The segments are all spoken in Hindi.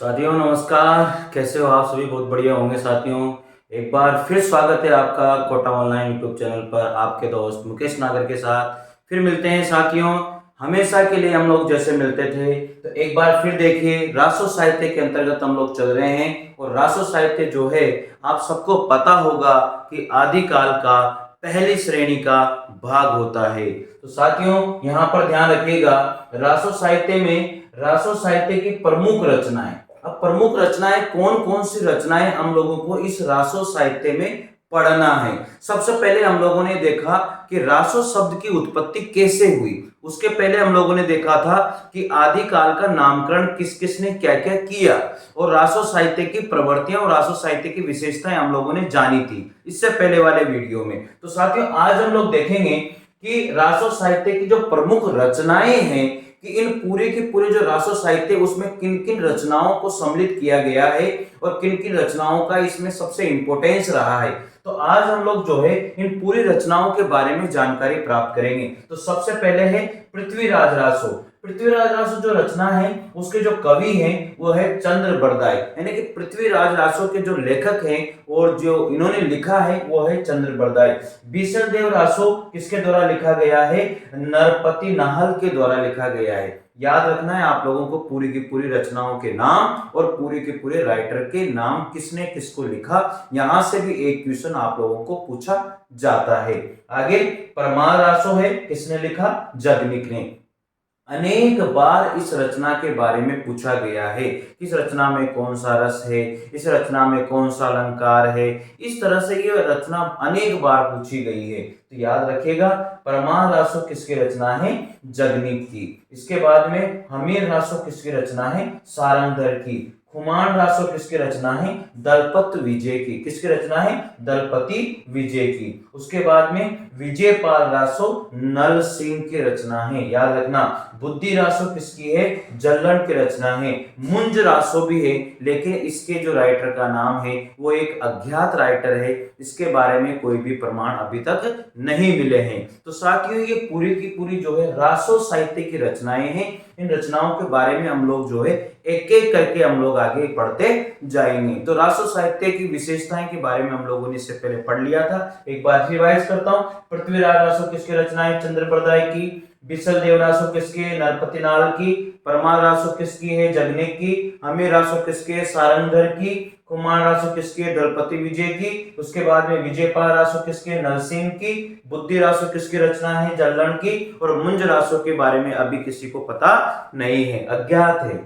साथियों नमस्कार। कैसे हो आप सभी? बहुत बढ़िया होंगे साथियों। एक बार फिर स्वागत है आपका कोटा ऑनलाइन यूट्यूब चैनल पर आपके दोस्त मुकेश नागर के साथ। फिर मिलते हैं साथियों। हमेशा के लिए हम लोग जैसे मिलते थे, तो एक बार फिर देखिए, रासो साहित्य के अंतर्गत हम लोग चल रहे हैं। और रासो साहित्य जो है, आप सबको पता होगा कि आदिकाल का पहली श्रेणी का भाग होता है। तो साथियों यहाँ पर ध्यान रखिएगा, रासो साहित्य में रासो साहित्य की प्रमुख रचनाएं। अब प्रमुख रचनाएं कौन कौन सी रचनाएं हम लोगों को इस रासो साहित्य में पढ़ना है। सबसे पहले हम लोगों ने देखा कि रासो शब्द की उत्पत्ति कैसे हुई। उसके पहले हम लोगों ने देखा था कि आदिकाल का नामकरण किस किस ने क्या क्या किया, और रासो साहित्य की प्रवृत्तियां और रासो साहित्य की विशेषताएं हम लोगों ने जानी थी इससे पहले वाले वीडियो में। तो साथियों आज हम लोग देखेंगे कि रासो साहित्य की जो प्रमुख रचनाएं हैं, कि इन पूरे के पूरे जो रासो साहित्य उसमें किन किन रचनाओं को सम्मिलित किया गया है और किन किन रचनाओं का इसमें सबसे इंपॉर्टेंस रहा है। तो आज हम लोग जो है इन पूरी रचनाओं के बारे में जानकारी प्राप्त करेंगे। तो सबसे पहले है पृथ्वीराज रासो। पृथ्वीराज रासो जो रचना है, उसके जो कवि हैं वो है चंद्र बरदाई, यानी कि पृथ्वीराज रासो के जो लेखक हैं और जो इन्होंने लिखा है वो है चंद्र बरदाई। बीसल देव रासो किसके द्वारा लिखा गया है? नरपति नाहल के द्वारा लिखा गया है। याद रखना है आप लोगों को पूरी की पूरी रचनाओं के नाम और पूरे के पूरे राइटर के नाम, किसने किसको लिखा। यहां से भी एक क्वेश्चन आप लोगों को पूछा जाता है। आगे परमार रासो है, किसने लिखा? जगनिक ने। अनेक बार इस रचना के बारे में पूछा गया है, इस रचना में कौन सा रस है, इस रचना में कौन सा अलंकार है। इस तरह से ये रचना अनेक बार पूछी गई है। तो याद रखिएगा, परमार रासो किसकी रचना है? जगनिक की। इसके बाद में हमीर रासो किसकी रचना है? सारंगधर की। खुमान रासो किसकी रचना है? दलपत विजय की। किसकी रचना है? दलपति विजय की। उसके बाद में विजयपाल रासो नल सिंह की रचना है। याद रखना, बुद्धि रासो किसकी है? जल्लड़ की रचना है। मुंज रासो भी है, लेकिन इसके जो राइटर का नाम है वो एक अज्ञात राइटर है। इसके बारे में कोई भी प्रमाण अभी तक नहीं मिले हैं। तो साथियों ये पूरी की पूरी जो है रासो साहित्य की रचनाएं हैं। इन रचनाओं के बारे में हम लोग जो है एक एक करके हम लोग आगे पढ़ते जाएंगे। तो रासो साहित्य की विशेषताएं के बारे में हम लोगों ने इससे पहले पढ़ लिया था। एक बार रिवाइज करता हूं। पृथ्वीराज रासो किसकी रचना है? चंद्र बरदाई की। बिसल देव रासो किसके? नरपति नाल की। परमार रासो किसकी है? जगनिक की। हमीर रासो किसके? सारंगधर की। कुमार रासो किसके? दलपति विजय की। उसके बाद में विजयपाल रासो किसके? नरसिंह की। बुद्धि रासो किसकी रचना है? जल्लड़ की। और मुंज रासो के बारे में अभी किसी को पता नहीं है, अज्ञात है।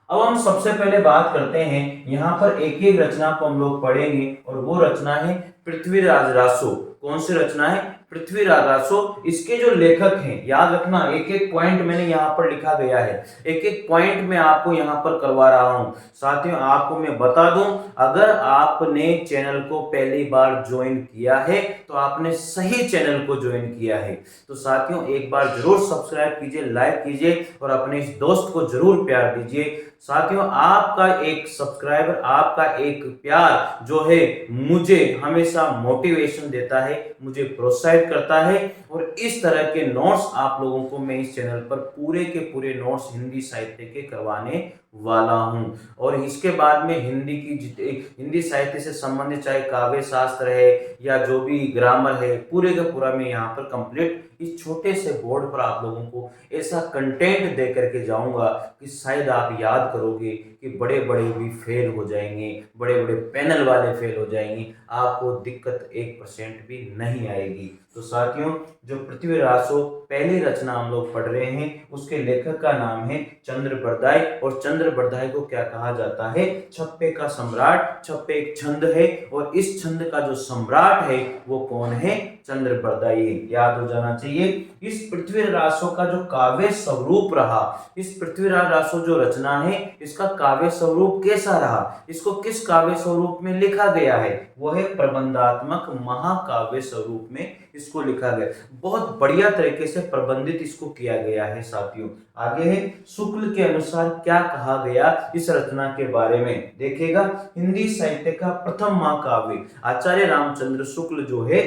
अब हम सबसे पहले बात करते हैं, यहाँ पर एक एक रचना को हम लोग पढ़ेंगे, और वो रचना है पृथ्वीराज रासो। कौन सी रचना है? पृथ्वीराज रासो। इसके जो लेखक हैं, याद रखना, एक एक पॉइंट मैंने यहाँ पर लिखा गया है, एक एक पॉइंट मैं आपको यहाँ पर करवा रहा हूँ। साथियों आपको मैं बता दूं, अगर आपने चैनल को पहली बार ज्वाइन किया है तो आपने सही चैनल को ज्वाइन किया है। तो साथियों एक बार जरूर सब्सक्राइब कीजिए, लाइक कीजिए और अपने इस दोस्त को जरूर प्यार दीजिए। साथियों आपका एक सब्सक्राइबर, आपका एक प्यार जो है मुझे हमेशा मोटिवेशन देता है, मुझे प्रोत्साहित करता है। और इस तरह के नोट्स आप लोगों को मैं इस चैनल पर पूरे के पूरे नोट्स हिंदी साहित्य के करवाने वाला हूं। और इसके बाद में हिंदी साहित्य से संबंधित चाहे काव्य शास्त्र है या जो भी ग्रामर है, पूरे का पूरा मैं यहाँ पर कंप्लीट इस छोटे से बोर्ड पर आप लोगों को ऐसा कंटेंट दे करके जाऊंगा कि शायद आप याद करोगे कि बड़े बड़े भी फेल हो जाएंगे, बड़े बड़े पैनल वाले फेल हो जाएंगे, आपको दिक्कत 1% भी नहीं आएगी। तो साथियों जो पृथ्वीराज रासो पहली रचना हम लोग पढ़ रहे हैं, उसके लेखक का नाम है चंद्र बरदाई। और चंद्र बरदाई को क्या कहा जाता है? छप्पे का सम्राट। छप्पे एक छंद है और इस छंद का जो सम्राट है वो कौन है? चंद्र बरदाई है। याद हो जाना चाहिए। इस पृथ्वीराज रासो का जो काव्य स्वरूप रहा, इस पृथ्वीराज रासो जो रचना है इसका काव्य स्वरूप कैसा रहा, इसको किस काव्य स्वरूप में लिखा गया है? वो है प्रबंधात्मक महाकाव्य स्वरूप में इसको लिखा गया। बहुत बढ़िया तरीके से प्रबंधित इसको किया गया है। साथियों आगे है, शुक्ल के अनुसार क्या कहा गया इस रचना के बारे में देखिएगा। हिंदी साहित्य का प्रथम महाकाव्य आचार्य रामचंद्र शुक्ल जो है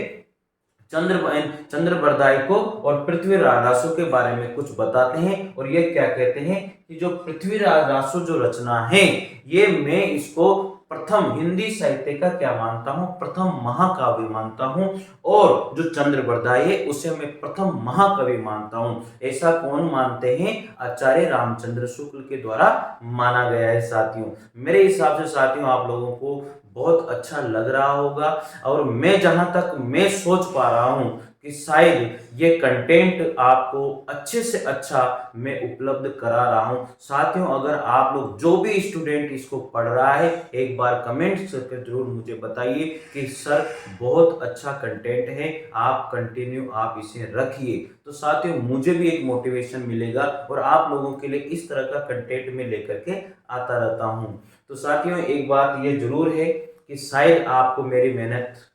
चंद्रबरदाई को और पृथ्वीराज रासो के बारे में कुछ बताते हैं और ये क्या कहते हैं कि जो पृथ्वीराज रासो जो रचना है, ये मैं इसको प्रथम हिंदी साहित्य का क्या मानता हूं, प्रथम महाकाव्य मानता हूं, और जो चंद्रबरदाई है उसे मैं प्रथम महाकवि मानता हूं। ऐसा कौन मानते हैं? आचार्य रामचंद्र शुक्ल के द्वारा माना गया है साथियों। मेरे हिसाब से साथियों आप लोगों को बहुत अच्छा लग रहा होगा, और मैं जहां तक मैं सोच पा रहा हूं कि शायद ये कंटेंट आपको अच्छे से अच्छा मैं उपलब्ध करा रहा हूं। साथियों अगर आप लोग जो भी स्टूडेंट इसको पढ़ रहा है, एक बार कमेंट करके जरूर मुझे बताइए कि सर बहुत अच्छा कंटेंट है, आप कंटिन्यू आप इसे रखिए। तो साथियों मुझे भी एक मोटिवेशन मिलेगा और आप लोगों के लिए इस तरह का कंटेंट मैं लेकर के आता रहता हूं। तो साथियों एक बात ये जरूर है कि शायद आपको मेरी मेहनत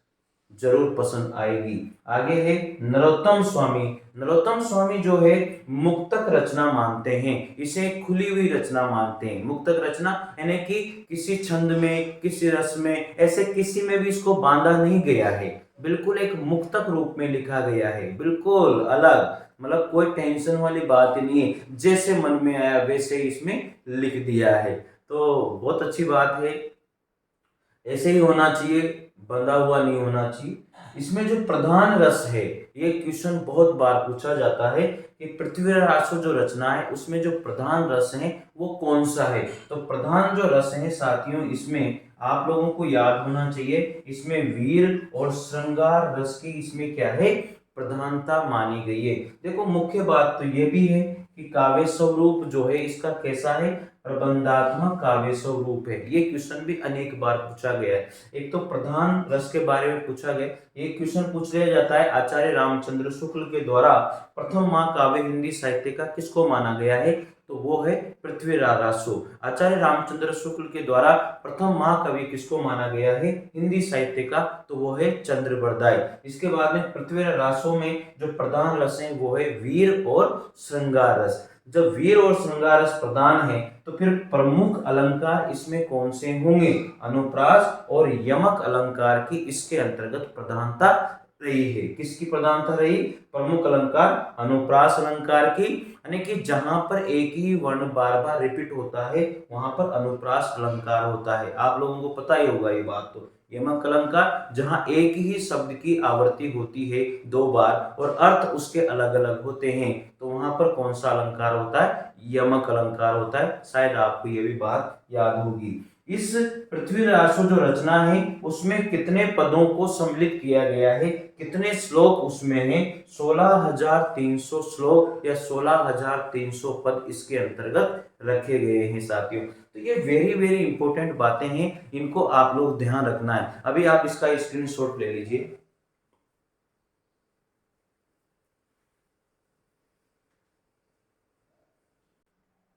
जरूर पसंद आएगी। आगे है नरोत्तम स्वामी। नरोत्तम स्वामी जो है मुक्तक रचना मानते हैं, इसे खुली हुई रचना मानते हैं। मुक्तक रचना यानी कि किसी छंद में, किसी रस में, ऐसे किसी में भी इसको बांधा नहीं गया है, बिल्कुल एक मुक्तक रूप में लिखा गया है, बिल्कुल अलग, मतलब कोई टेंशन वाली बात ही नहीं है, जैसे मन में आया वैसे ही इसमें लिख दिया है। तो बहुत अच्छी बात है, ऐसे ही होना चाहिए, बंधा हुआ नहीं होना चाहिए। इसमें जो प्रधान रस है, ये क्वेश्चन बहुत बार पूछा जाता है कि पृथ्वीराज रासो जो रचना है उसमें जो प्रधान रस है वो कौन सा है। तो प्रधान जो रस है साथियों, इसमें आप लोगों को याद होना चाहिए, इसमें वीर और श्रृंगार रस की इसमें क्या है, प्रधानता मानी गई है। देखो मुख्य बात तो ये भी है कि काव्य स्वरूप जो है इसका कैसा है, प्रबंधात्मक काव्य स्वरूप है। ये क्वेश्चन भी अनेक बार पूछा गया है। एक तो प्रधान रस के बारे में पूछा गया, एक क्वेश्चन पूछ लिया जाता है आचार्य रामचंद्र शुक्ल के द्वारा प्रथम महाकाव्य हिंदी साहित्य का किसको माना गया है, तो वो है पृथ्वीराज रासो। आचार्य रामचंद्र शुक्ल के द्वारा प्रथम महाकवि किसको माना गया है हिंदी साहित्य का, तो वो है चंद्रबरदाई। इसके बाद में पृथ्वीराज रासो में जो प्रधान रस है वो है वीर और श्रृंगार रस। जब वीर और श्रृंगार रस प्रधान है तो फिर प्रमुख अलंकार इसमें कौन से होंगे, अनुप्रास और यमक अलंकार की इसके अंतर्गत प्रधानता रही है। किसकी प्रधानता रही, प्रमुख अलंकार अनुप्रास अलंकार की, यानी कि जहां पर एक ही वर्ण बार बार रिपीट होता है वहां पर अनुप्रास अलंकार होता है। आप लोगों को पता ही होगा ये बात। तो यमक अलंकार जहां एक ही शब्द की आवृत्ति होती है दो बार और अर्थ उसके अलग अलग होते हैं, तो वहां पर कौन सा अलंकार होता है, यमक अलंकार होता है। शायद आपको ये भी बात याद होगी। इस पृथ्वीराज रासो जो रचना है उसमें कितने पदों को सम्मिलित किया गया है, कितने श्लोक उसमें हैं, 16,300 श्लोक या 16,300 पद इसके अंतर्गत रखे गए हैं साथियों। तो ये वेरी वेरी इंपॉर्टेंट बातें हैं, इनको आप लोग ध्यान रखना है। अभी आप इसका स्क्रीनशॉट ले लीजिए।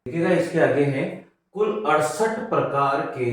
देखिएगा इसके आगे है कुल 68 प्रकार के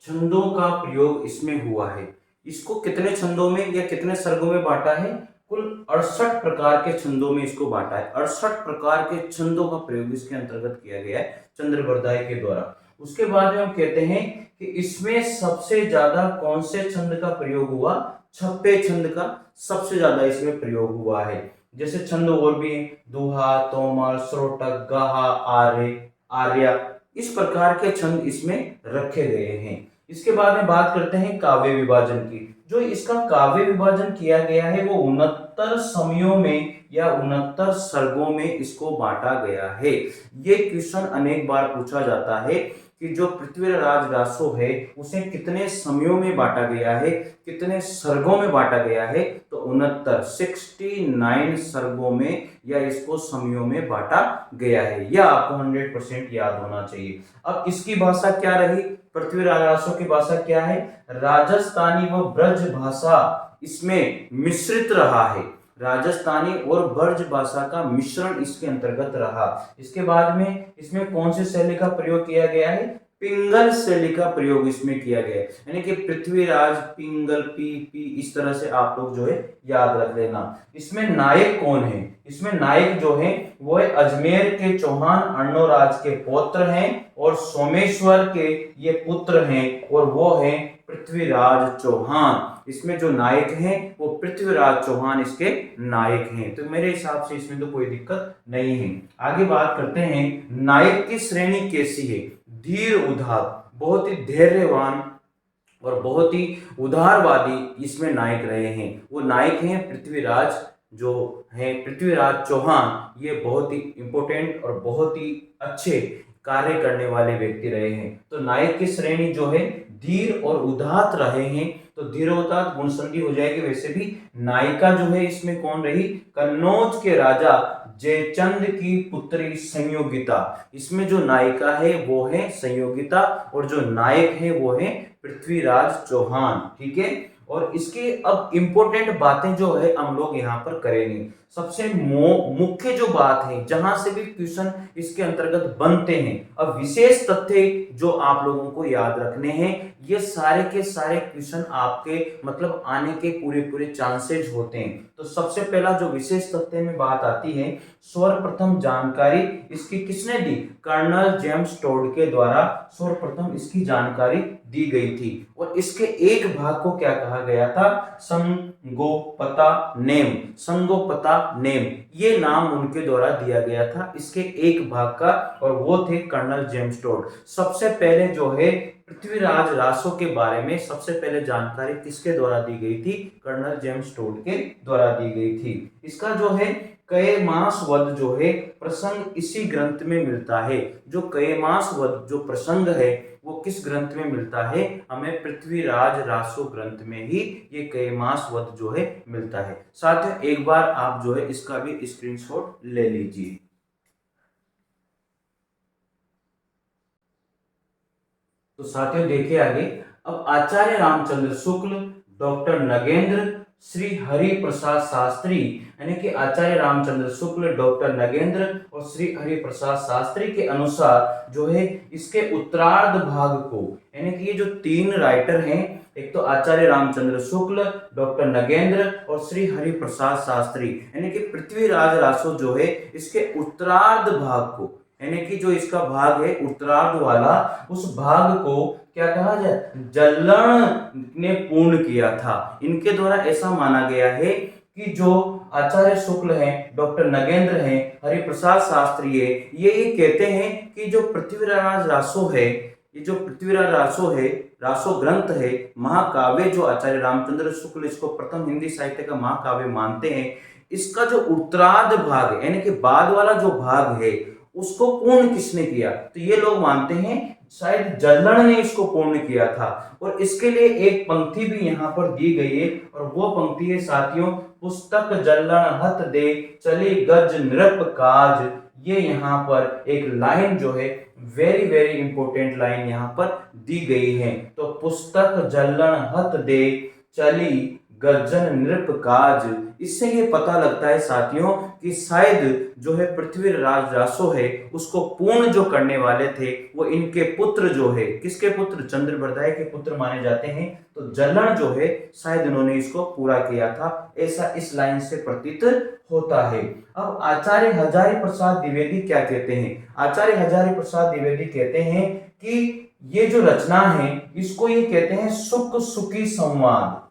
छंदों का प्रयोग इसमें हुआ है। इसको कितने छंदों में या कितने सर्गों में बांटा है, कुल 68 प्रकार के छंदों में इसको बांटा है। 68 प्रकार के छंदों का प्रयोग इसके अंतर्गत किया गया है चंद्रबरदाई के द्वारा। उसके बाद में हम कहते हैं कि इसमें सबसे ज्यादा कौन से छंद का प्रयोग हुआ, छप्पे छंद का सबसे ज्यादा इसमें प्रयोग हुआ है। जैसे छंद और भी दोहा, तोमर, श्रोटक, गाहा, आर्य, आर्या, इस प्रकार के छंद इसमें रखे गए हैं। इसके बाद में बात करते हैं काव्य विभाजन की। जो इसका काव्य विभाजन किया गया है वो 69 समयों में या 69 सर्गों में इसको बांटा गया है। ये क्वेश्चन अनेक बार पूछा जाता है कि जो पृथ्वीराज रासो है उसे कितने समयों में बांटा गया है, कितने सर्गों में बांटा गया है, तो 69 सर्गों में या इसको समयों में बांटा गया है। यह आपको 100% याद होना चाहिए। अब इसकी भाषा क्या रही, पृथ्वीराज रासो की भाषा क्या है, राजस्थानी व ब्रज भाषा इसमें मिश्रित रहा है। राजस्थानी और ब्रज भाषा का मिश्रण इसके अंतर्गत रहा। इसके बाद में इसमें कौन सी शैली का प्रयोग किया गया है, पिंगल शैली का प्रयोग इसमें किया गया है, यानी कि पृथ्वीराज पिंगल, पी पी इस तरह से आप लोग जो है याद रख लेना। इसमें नायक कौन है? इसमें नायक जो है वो है अजमेर के चौहान अर्णोराज के पौत्र हैं और सोमेश्वर के ये पुत्र हैं और वो है पृथ्वीराज चौहान। इसमें जो नायक हैं वो पृथ्वीराज चौहान इसके नायक हैं। तो मेरे हिसाब से इसमें तो कोई दिक्कत नहीं है। आगे बात करते हैं, नायक की श्रेणी कैसी है? धीर उदार, बहुत ही धैर्यवान और बहुत ही उदारवादी इसमें नायक रहे हैं। वो नायक हैं पृथ्वीराज जो है पृथ्वीराज चौहान। ये बहुत ही इंपॉर्टेंट और बहुत ही अच्छे कार्य करने वाले व्यक्ति रहे हैं। तो नायक की श्रेणी जो है धीर और उदात रहे हैं। तो धीर उदात गुण संधि हो जाएगी। वैसे भी नायिका जो है इसमें कौन रही? कन्नौज के राजा जयचंद की पुत्री संयोगिता। इसमें जो नायिका है वो है संयोगिता और जो नायक है वो है पृथ्वीराज चौहान। ठीक है, और इसके अब इंपॉर्टेंट बातें जो है हम लोग यहाँ पर करेंगे। सबसे मुख्य जो बात है, जहां से भी क्वेश्चन इसके अंतर्गत बनते हैं, अब विशेष तथ्य जो आप लोगों को याद रखने हैं, ये सारे के सारे क्वेश्चन आपके मतलब आने के पूरे पूरे चांसेस होते हैं। तो सबसे पहला जो विशेष तथ्य में बात आती है, सर्वप्रथम जानकारी इसकी किसने दी? कर्नल जेम्स टोड के द्वारा सर्वप्रथम इसकी जानकारी दी गई थी। और इसके एक भाग को क्या कहा गया था? संगोपता नेम। संगोपता नेम ये नाम उनके द्वारा दिया गया था इसके एक भाग का, और वो थे कर्नल जेम्स टोड। सबसे पहले जो है पृथ्वीराज रासो के बारे में सबसे पहले जानकारी किसके द्वारा दी गई थी? कर्नल जेम्स टोड के द्वारा दी गई थी। इसका जो है कयमास वध जो है प्रसंग इसी ग्रंथ में मिलता है। जो कयमास वध जो प्रसंग है वो किस ग्रंथ में मिलता है? हमें पृथ्वीराज रासो ग्रंथ में ही ये कयमास वध जो है मिलता है। साथियों एक बार आप जो है इसका भी स्क्रीनशॉट ले लीजिए। तो साथियों देखिए आगे, अब आचार्य रामचंद्र शुक्ल, डॉक्टर नगेंद्र, श्री हरि प्रसाद शास्त्री, यानी कि आचार्य रामचंद्र शुक्ल, डॉक्टर नगेंद्र और श्री हरि प्रसाद शास्त्री के अनुसार जो है इसके उत्तरार्ध भाग को, यानी कि ये जो तीन राइटर हैं, एक तो आचार्य रामचंद्र शुक्ल, डॉक्टर नगेंद्र और श्री हरि प्रसाद शास्त्री, यानी कि पृथ्वीराज रासो जो है इसके उत्तरार्ध भाग को, यानी कि जो इसका भाग है उत्तरार्ध वाला, उस भाग को क्या कहा जाए? जल्लण ने पूर्ण किया था। इनके द्वारा ऐसा माना गया है कि जो आचार्य शुक्ल हैं, डॉक्टर नगेंद्र हैं, हरिप्रसाद शास्त्री है, ये कहते हैं कि जो पृथ्वीराज रासो है, ये जो पृथ्वीराज रासो है, रासो ग्रंथ है, महाकाव्य, जो आचार्य रामचंद्र शुक्ल इसको प्रथम हिंदी साहित्य का महाकाव्य मानते हैं, इसका जो उत्तरार्ध भाग है यानी कि बाद वाला जो भाग है उसको पूर्ण किसने किया? तो ये लोग मानते हैं शायद जल्लण ने इसको पूर्ण किया था। और इसके लिए एक पंक्ति भी यहाँ पर दी गई है, और वो पंक्ति है साथियों, पुस्तक जल्लण हत दे चली गज नृप काज। ये यहाँ पर एक लाइन जो है वेरी वेरी इंपॉर्टेंट लाइन यहाँ पर दी गई है। तो पुस्तक जल्लण हत दे चली गजन नृप काज, इससे ये पता लगता है साथियों कि शायद जो है पृथ्वीराज रासो है उसको पूर्ण जो करने वाले थे वो इनके पुत्र जो है, किसके पुत्र? चंद्रबरदाई के पुत्र माने जाते हैं। तो जल्लण जो है शायद इन्होंने इसको पूरा किया था, ऐसा इस लाइन से प्रतीत होता है। अब आचार्य हजारी प्रसाद द्विवेदी क्या कहते हैं? आचार्य हजारी प्रसाद द्विवेदी कहते हैं कि ये जो रचना है इसको ये कहते हैं सुख सुखी संवाद।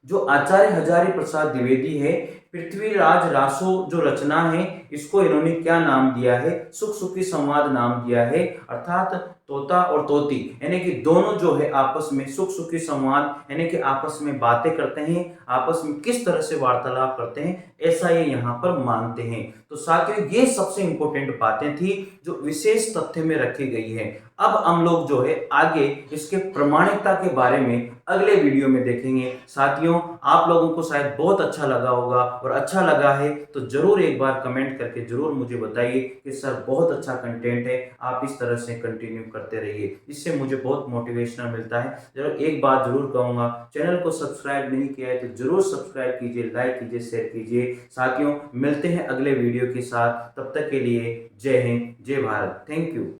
जो आचार्य हजारी प्रसाद द्विवेदी है, पृथ्वीराज रासो जो रचना है इसको इन्होंने क्या नाम दिया है? सुख सुखी संवाद नाम दिया है। अर्थात तोता और तोती यानी कि दोनों जो है आपस में सुख सुखी संवाद यानी कि आपस में बातें करते हैं, आपस में किस तरह से वार्तालाप करते हैं, ऐसा ये यहाँ पर मानते हैं। तो साथियों ये सबसे इंपॉर्टेंट बातें थी जो विशेष तथ्य में रखी गई है। अब हम लोग जो है आगे इसके प्रमाणिकता के बारे में अगले वीडियो में देखेंगे। साथियों आप लोगों को शायद बहुत अच्छा लगा होगा, और अच्छा लगा है तो जरूर एक बार कमेंट करके जरूर मुझे बताइए कि सर बहुत अच्छा कंटेंट है, आप इस तरह से कंटिन्यू करते रहिए, इससे मुझे बहुत मोटिवेशनल मिलता है। जरूर एक बात जरूर कहूंगा, चैनल को सब्सक्राइब नहीं किया है तो जरूर सब्सक्राइब कीजिए, लाइक कीजिए, शेयर कीजिए। साथियों मिलते हैं अगले वीडियो के साथ, तब तक के लिए जय हिंद, जय भारत, थैंक यू।